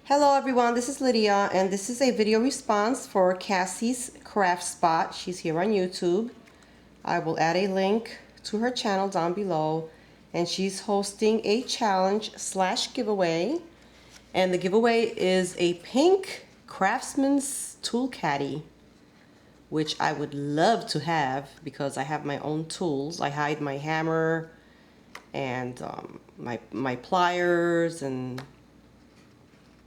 Hello everyone, this is Lydia and this is a video response for Cassie's Craft Spot. She's here on YouTube. I will add a link to her channel down below, and she's hosting a challenge / giveaway, and the giveaway is a pink Craftsman's tool caddy, which I would love to have because I have my own tools. I hide my hammer and my pliers and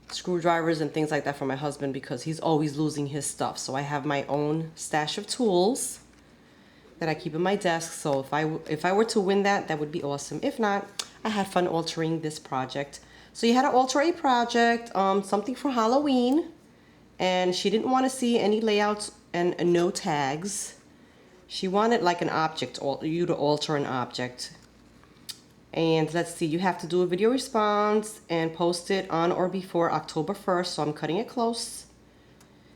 screwdrivers and things like that for my husband because he's always losing his stuff. So I have my own stash of tools that I keep in my desk. So if I were to win that, that would be awesome. If not, I had fun altering this project. So you had to alter a project, something for Halloween, and she didn't want to see any layouts and no tags. She wanted like an object, you to alter an object. And let's see, you have to do a video response and post it on or before October 1st, so I'm cutting it close.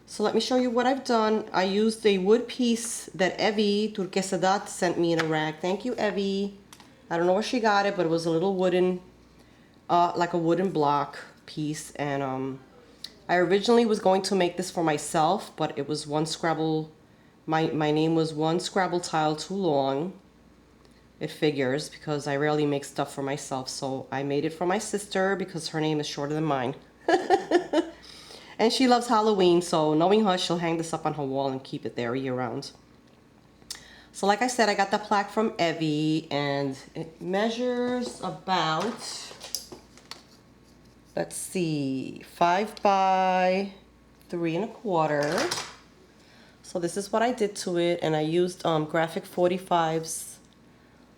So let me show you what I've done. I used a wood piece that Evie Turquesadat sent me in a rack. Thank you, Evie. I don't know where she got it, but it was a little wooden, like a wooden block piece. And I originally was going to make this for myself, but it was one Scrabble, my name was one Scrabble tile too long. It figures because I rarely make stuff for myself, so I made it for my sister because her name is shorter than mine. And she loves Halloween, so knowing her, she'll hang this up on her wall and keep it there year round. So like I said, I got the plaque from Evie, and it measures about, let's see, 5 by 3 1/4. So this is what I did to it, and I used Graphic 45's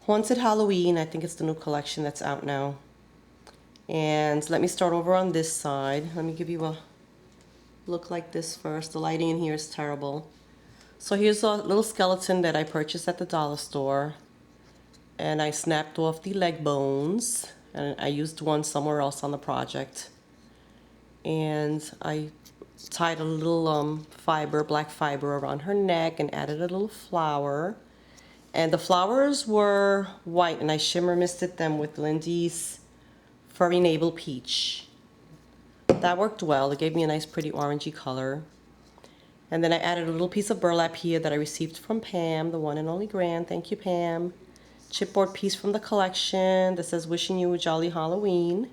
Haunted Halloween. I think it's the new collection that's out now. And let me start over on this side. Let me give you a look like this first. The lighting in here is terrible. So here's a little skeleton that I purchased at the dollar store. And I snapped off the leg bones. And I used one somewhere else on the project. And I tied a little black fiber around her neck and added a little flower. And the flowers were white, and I shimmer misted them with Lindy's Furry Navel Peach. That worked well. It gave me a nice pretty orangey color. And then I added a little piece of burlap here that I received from Pam, the one and only Grand. Thank you, Pam. Chipboard piece from the collection that says wishing you a jolly Halloween.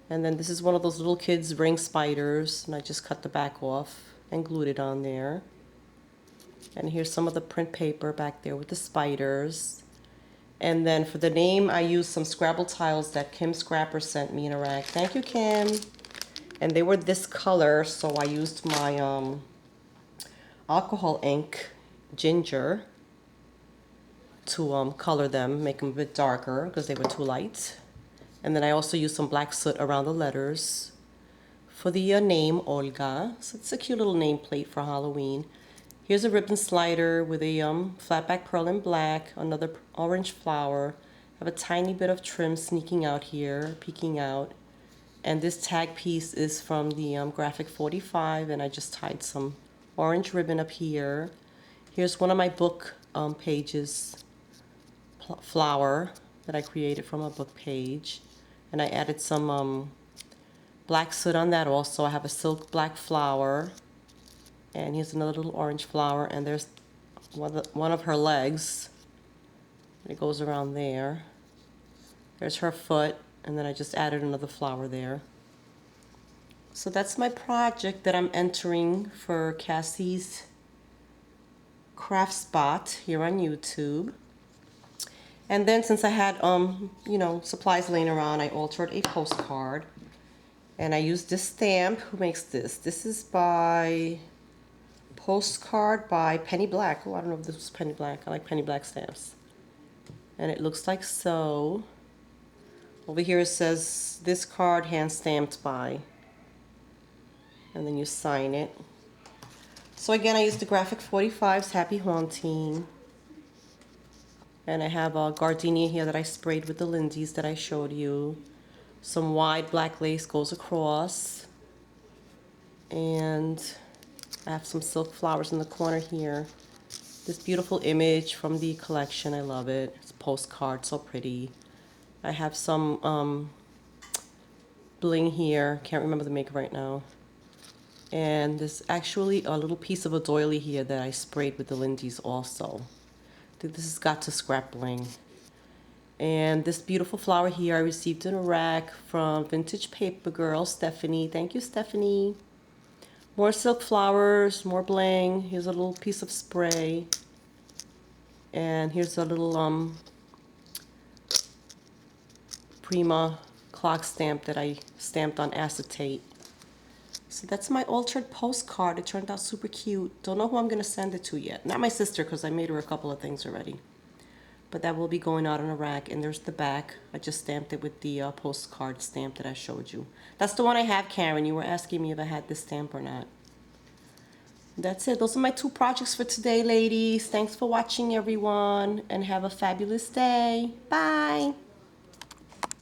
And then this is one of those little kids ring spiders, and I just cut the back off and glued it on there. And here's some of the print paper back there with the spiders. And then for the name, I used some Scrabble tiles that Kim Scrapper sent me in a rack. Thank you, Kim. And they were this color, so I used my alcohol ink, ginger, to color them, make them a bit darker because they were too light. And then I also used some black soot around the letters for the name, Olga. So it's a cute little nameplate for Halloween. Here's a ribbon slider with a flat back pearl in black, another orange flower. I have a tiny bit of trim sneaking out here, peeking out. And this tag piece is from the Graphic 45, and I just tied some orange ribbon up here. Here's one of my book pages, flower that I created from a book page. And I added some black soot on that also. I have a silk black flower. And here's another little orange flower, and there's one of her legs. It goes around there. There's her foot, and then I just added another flower there. So that's my project that I'm entering for Cassie's Craft Spot here on YouTube. And then since I had, supplies laying around, I altered a postcard. And I used this stamp. Who makes this? This is by Postcard by Penny Black. Oh, I don't know if this was Penny Black. I like Penny Black stamps. And it looks like so. Over here it says, this card hand stamped by. And then you sign it. So again, I used the Graphic 45's Happy Haunting. And I have a gardenia here that I sprayed with the Lindy's that I showed you. Some wide black lace goes across. And I have some silk flowers in the corner here. This beautiful image from the collection, I love it. It's a postcard, so pretty. I have some bling here. Can't remember the maker right now. And there's actually a little piece of a doily here that I sprayed with the Lindy's also. I think this is Got to Scrap Bling. And this beautiful flower here I received in a rack from Vintage Paper Girl, Stephanie. Thank you, Stephanie. More silk flowers, more bling. Here's a little piece of spray. And here's a little Prima clock stamp that I stamped on acetate. So that's my altered postcard. It turned out super cute. Don't know who I'm going to send it to yet. Not my sister, because I made her a couple of things already. But that will be going out on a rack. And there's the back. I just stamped it with the postcard stamp that I showed you. That's the one I have, Karen. You were asking me if I had this stamp or not. That's it. Those are my 2 projects for today, ladies. Thanks for watching, everyone. And have a fabulous day. Bye.